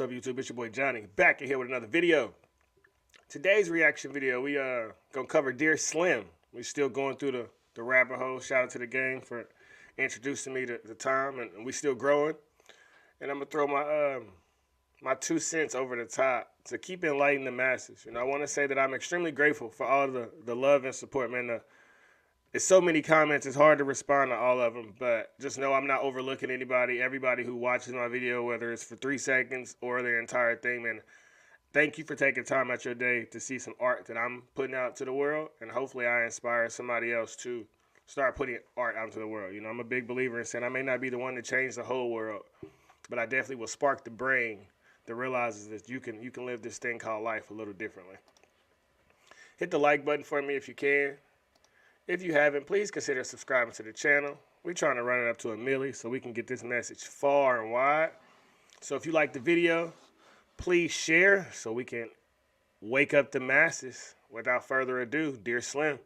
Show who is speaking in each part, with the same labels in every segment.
Speaker 1: What's up, YouTube? It's your boy Johnny, back in here with another video. Today's reaction video, we gonna cover Dear Slim. We still going through the rabbit hole. Shout out to the gang for introducing me to Tom, and we still growing. And I'm gonna throw my 2 cents over the top to keep enlightening the masses. I want to say that I'm extremely grateful for all the love and support, man. It's so many comments, it's hard to respond to all of them, but just know I'm not overlooking everybody who watches my video, whether it's for 3 seconds or their entire thing, man. Thank you for taking time out your day to see some art that I'm putting out to the world, and hopefully I inspire somebody else to start putting art out into the world. I'm a big believer in saying I may not be the one to change the whole world, but I definitely will spark the brain that realizes that you can live this thing called life a little differently. Hit the like button for me if you can. If you haven't, please consider subscribing to the channel. We're trying to run it up to 1 million so we can get this message far and wide. So if you like the video, please share so we can wake up the masses. Without further ado, Dear Slim.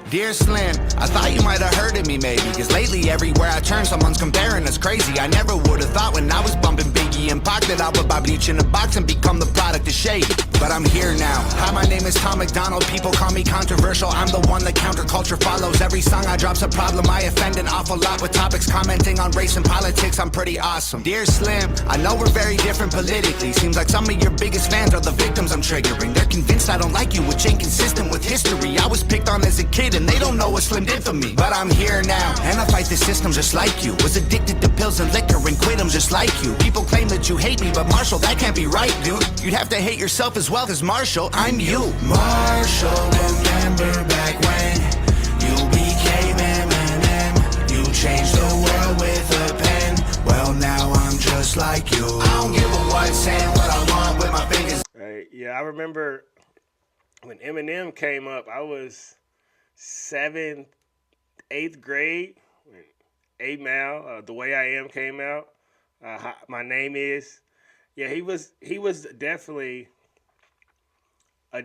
Speaker 2: Dear Slim, I thought you might have heard of me maybe, cause lately everywhere I turn someone's comparing us crazy. I never would have thought when I was bumping Biggie and Pac that I would buy bleach in a box and become the product of shade. But I'm here now. Hi, my name is Tom MacDonald. People call me controversial. I'm the one that counterculture follows. Every song I drop's a problem. I offend an awful lot with topics commenting on race and politics. I'm pretty awesome. Dear Slim, I know we're very different politically. Seems like some of your biggest fans are the victims I'm triggering. They're convinced I don't like you, which ain't consistent with history. I was picked on as a kid and they don't know what Slim did for me. But I'm here now, and I fight the system just like you. Was addicted to pills and liquor and quit them just like you. People claim that you hate me, but Marshall, that can't be right, dude. You'd have to hate yourself as well, cause Marshall, I'm you. Marshall, remember back when you became Eminem. You changed the world with a pen. Well, now I'm just like you. I don't give a what, saying what I want with my fingers.
Speaker 1: Hey, yeah, I remember when Eminem came up, I was 7th, 8th grade when 8 Mile, The Way I Am came out. My Name Is. Yeah, he was definitely a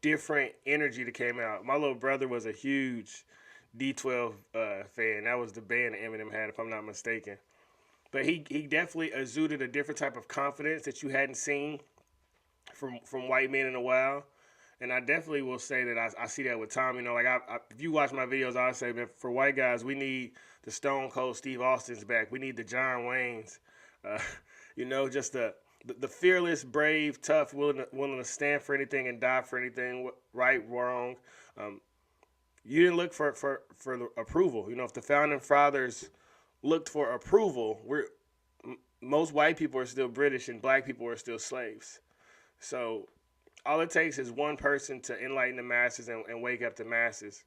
Speaker 1: different energy that came out. My little brother was a huge D12 fan. That was the band that Eminem had, if I'm not mistaken. But he definitely exuded a different type of confidence that you hadn't seen from white men in a while. And I definitely will say that I see that with Tom. If you watch my videos, I say, man, for white guys, we need the Stone Cold Steve Austins back. We need the John Waynes. Just the fearless, brave, tough, willing to stand for anything and die for anything, right, wrong. You didn't look for the approval. If the founding fathers looked for approval, most white people are still British and black people are still slaves. So all it takes is one person to enlighten the masses and wake up the masses.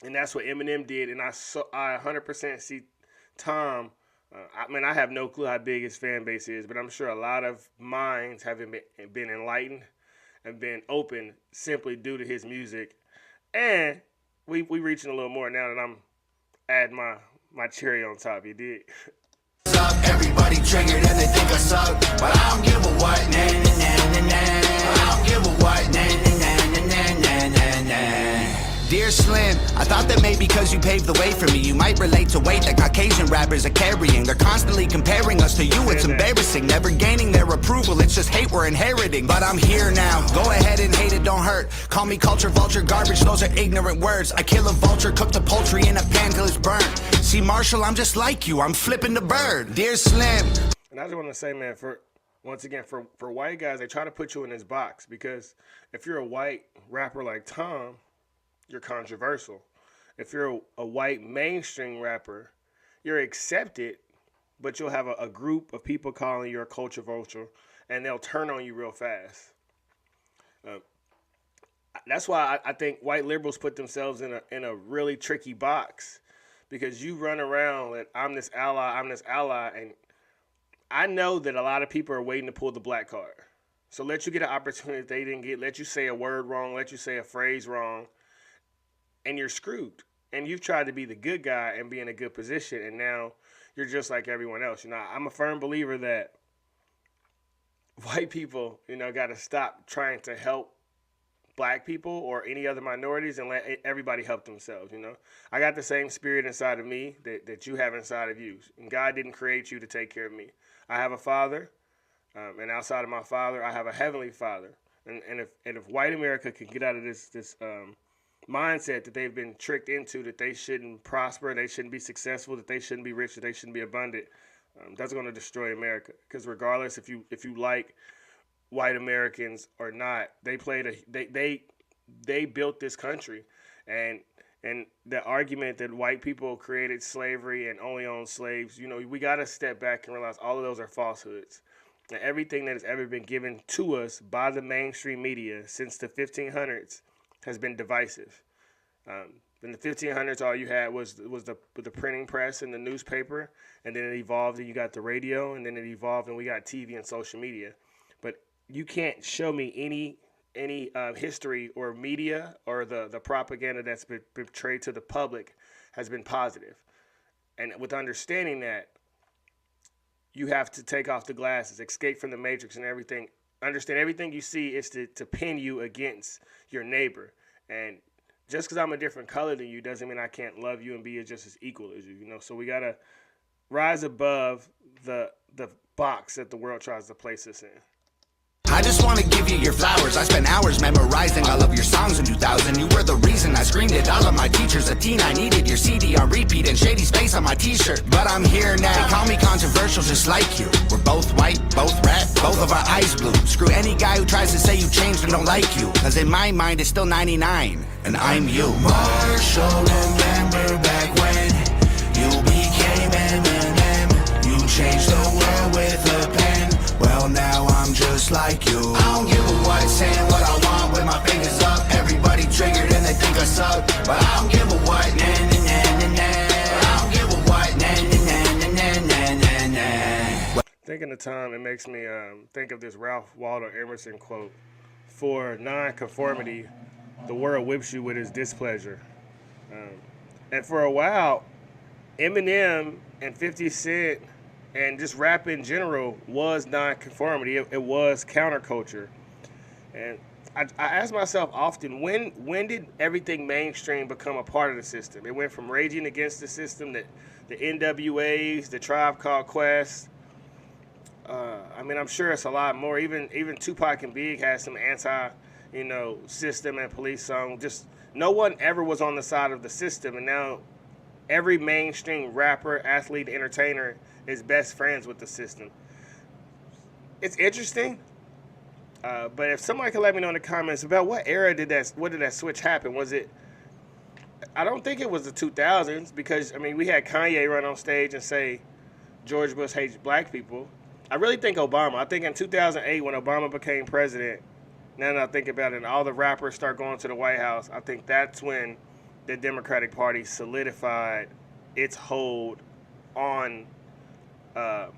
Speaker 1: And that's what Eminem did. And I 100% see Tom. I have no clue how big his fan base is, but I'm sure a lot of minds have been enlightened and been open simply due to his music. And we reaching a little more now that I'm adding my cherry on top. You did.
Speaker 2: Everybody triggered and they think I suck, but I don't give a what, nah, nah, nah, nah, nah. I don't give a what, nah, nah, nah, nah, nah, nah, nah. Dear Slim, I thought that maybe because you paved the way for me, you might relate to weight that Caucasian rappers are carrying. They're constantly comparing us to you, it's embarrassing. Never gaining their approval, it's just hate we're inheriting. But I'm here now, go ahead and hate it, don't hurt. Call me culture vulture, garbage, those are ignorant words. I kill a vulture, cook the poultry in a pan till it's burnt. See Marshall, I'm just like you, I'm flipping the bird. Dear Slim.
Speaker 1: And I just want to say, man, once again, for white guys, they try to put you in this box because if you're a white rapper like Tom, you're controversial. If you're a white mainstream rapper, you're accepted, but you'll have a group of people calling you a culture vulture, and they'll turn on you real fast. That's why I think white liberals put themselves in a really tricky box, because you run around and I'm this ally, and I know that a lot of people are waiting to pull the black card. So let you get an opportunity that they didn't get, let you say a word wrong, let you say a phrase wrong, and you're screwed. And you've tried to be the good guy and be in a good position, and now you're just like everyone else. I'm a firm believer that white people, got to stop trying to help black people or any other minorities and let everybody help themselves. I got the same spirit inside of me that you have inside of you. And God didn't create you to take care of me. I have a father And outside of my Father, I have a heavenly Father. And if white America can get out of this mindset that they've been tricked into, that they shouldn't prosper, they shouldn't be successful, that they shouldn't be rich, that they shouldn't be abundant, that's going to destroy America. Because regardless if you like white Americans or not, they built this country, and the argument that white people created slavery and only owned slaves, we got to step back and realize all of those are falsehoods. And everything that has ever been given to us by the mainstream media since the 1500s has been divisive. In the 1500s, all you had was the printing press and the newspaper, and then it evolved, and you got the radio, and then it evolved, and we got TV and social media. But you can't show me any history or media or the propaganda that's been portrayed to the public has been positive. And with understanding that, you have to take off the glasses, escape from the matrix and everything. Understand everything you see is to pin you against your neighbor. And just because I'm a different color than you doesn't mean I can't love you and be just as equal as you. So we got to rise above the box that the world tries to place us in.
Speaker 2: I just wanna give you your flowers. I spent hours memorizing all of your songs in 2000. You were the reason I screamed at all of my teachers. A teen, I needed your CD on repeat and shady space on my t-shirt. But I'm here now. They call me controversial just like you. We're both white, both rap, both of our eyes blue. Screw any guy who tries to say you changed and don't like you. Cause in my mind it's still 99, and I'm you. Marshall, remember back when you became Eminem. You changed the world with a pen. Well, now I'm just like you. I don't give a what, saying what I want with my fingers up. Everybody triggered and they think I suck. But I don't give a what, nah, nah, nah, nah, nah. I don't give a what, nah, nah, nah, nah, nah, nah.
Speaker 1: Thinking of time, it makes me think of this Ralph Waldo Emerson quote: "For non-conformity, the world whips you with its displeasure." And for a while, Eminem and 50 Cent and just rap in general was non-conformity. It was counterculture. And I ask myself often, when did everything mainstream become a part of the system? It went from raging against the system, the NWAs, the Tribe Called Quest. I'm sure it's a lot more. Even Tupac and Big had some system and police song. Just no one ever was on the side of the system, and now every mainstream rapper, athlete, entertainer is best friends with the system. It's interesting, but if somebody could let me know in the comments about what did that switch happen? Was it? I don't think it was the 2000s, because we had Kanye run on stage and say George Bush hates black people. I really think Obama. I think in 2008 when Obama became president, now that I think about it, and all the rappers start going to the White House, I think that's when the Democratic Party solidified its hold on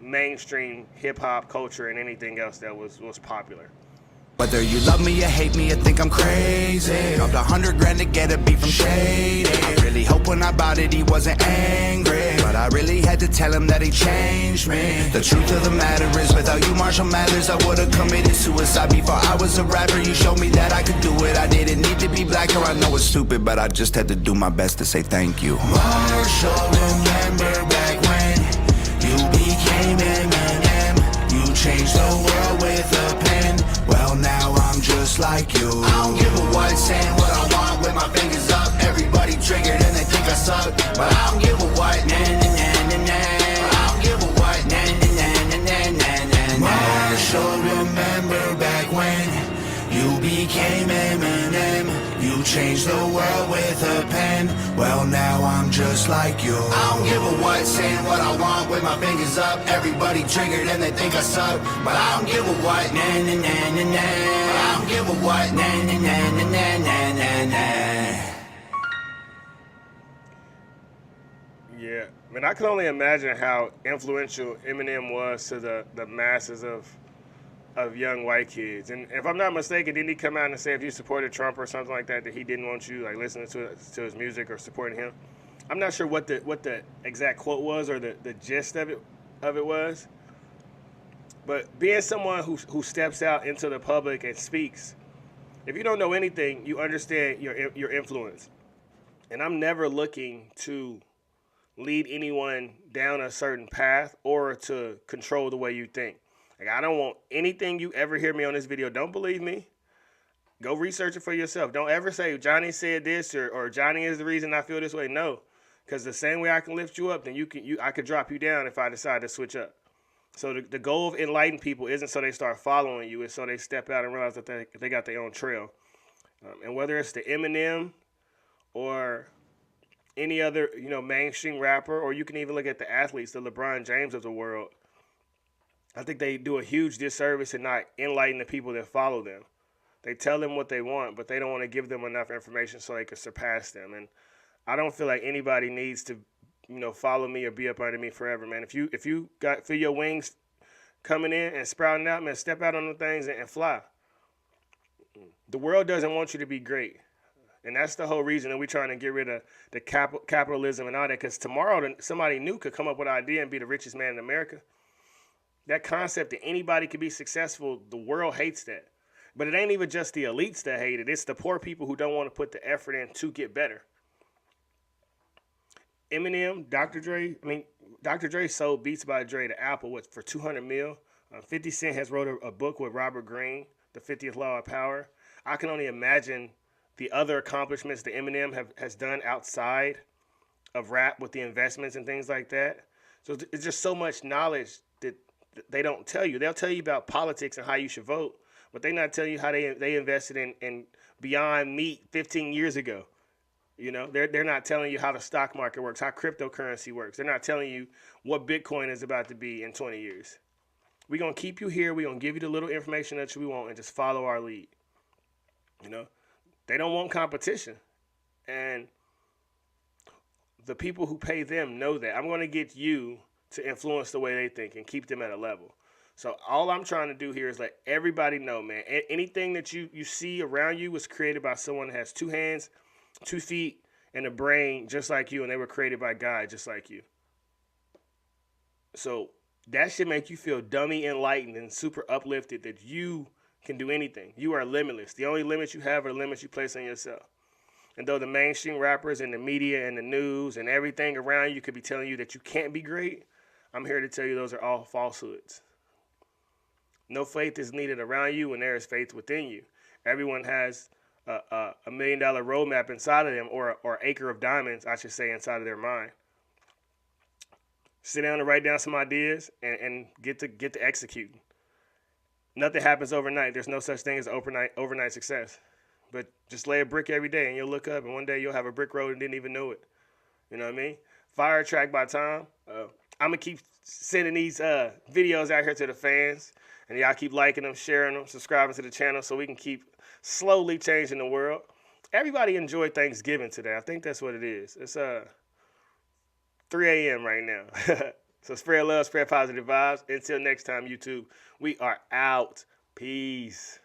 Speaker 1: mainstream hip-hop culture and anything else that was popular.
Speaker 2: Whether you love me or hate me or think I'm crazy, dropped $100,000 to get a beat from Shady. I really hope when I bought it he wasn't angry, but I really had to tell him that he changed me. The truth of the matter is, without you, Marshall Mathers, I would've committed suicide before I was a rapper. You showed me that I could do it. I didn't need to be black, or I know it's stupid, but I just had to do my best to say thank you. Marshall, remember back when you became Eminem. You changed the world with a pen. Well, now I'm just like you. I don't give a what, saying what I want with my fingers up. Everybody triggered and they think I suck. But I don't give a what, nah, nah, nah, nah, nah. I don't give a what, nah, nah, nah, nah, nah, nah, nah. Marshall, remember back when you became Eminem. You changed the world with a pen. Well, now I'm just like you. I don't give a what, saying what I want with my fingers up. Everybody triggered and they think I suck. But I don't give a what, nah, nah, nah, nah, nah. I don't give a what, nah, nah, nah, nah, nah, nah, nah.
Speaker 1: Yeah, I can only imagine how influential Eminem was to the masses of young white kids. And if I'm not mistaken, didn't he come out and say if you supported Trump or something like that, that he didn't want you listening to his music or supporting him? I'm not sure what the exact quote was or the gist of it was. But being someone who steps out into the public and speaks, if you don't know anything, you understand your influence. And I'm never looking to lead anyone down a certain path or to control the way you think. Like, I don't want anything you ever hear me on this video. Don't believe me. Go research it for yourself. Don't ever say Johnny said this or Johnny is the reason I feel this way. No, because the same way I can lift you up, then I could drop you down if I decide to switch up. So the goal of enlightening people isn't so they start following you. It's so they step out and realize that they got their own trail. And whether it's the Eminem or any other mainstream rapper, or you can even look at the athletes, the LeBron James of the world, I think they do a huge disservice in not enlightening the people that follow them. They tell them what they want, but they don't want to give them enough information so they can surpass them. And I don't feel like anybody needs to, follow me or be up under me forever, man. If you feel your wings coming in and sprouting out, man, step out on the things and fly. The world doesn't want you to be great. And that's the whole reason that we're trying to get rid of the capitalism and all that, because tomorrow somebody new could come up with an idea and be the richest man in America. That concept that anybody could be successful, the world hates that. But it ain't even just the elites that hate it. It's the poor people who don't want to put the effort in to get better. Eminem, Dr. Dre sold Beats by Dre to Apple for $200 million. 50 Cent has wrote a book with Robert Greene, The 50th Law of Power. I can only imagine the other accomplishments that Eminem has done outside of rap with the investments and things like that. So it's just so much knowledge that they don't tell you. They'll tell you about politics and how you should vote, but they not tell you how they invested in Beyond Meat 15 years ago. They're not telling you how the stock market works, how cryptocurrency works. They're not telling you what Bitcoin is about to be in 20 years. We're going to keep you here. We're going to give you the little information that we want and just follow our lead. They don't want competition. And the people who pay them know that. I'm going to get you to influence the way they think and keep them at a level. So all I'm trying to do here is let everybody know, man, anything that you see around you was created by someone that has 2 hands, 2 feet, and a brain just like you, and they were created by God just like you. So that should make you feel dummy enlightened and super uplifted that you can do anything. You are limitless. The only limits you have are limits you place on yourself. And though the mainstream rappers and the media and the news and everything around you could be telling you that you can't be great, I'm here to tell you those are all falsehoods. No faith is needed around you when there is faith within you. Everyone has a $1 million roadmap inside of them, or acre of diamonds, I should say, inside of their mind. Sit down and write down some ideas and get to executing. Nothing happens overnight. There's no such thing as overnight success. But just lay a brick every day and you'll look up and one day you'll have a brick road and didn't even know it. You know what I mean? Fire track by time. I'm going to keep sending these videos out here to the fans. And y'all keep liking them, sharing them, subscribing to the channel so we can keep slowly changing the world. Everybody enjoyed Thanksgiving today. I think that's what it is. It's 3 a.m. right now. So spread love, spread positive vibes. Until next time, YouTube, we are out. Peace.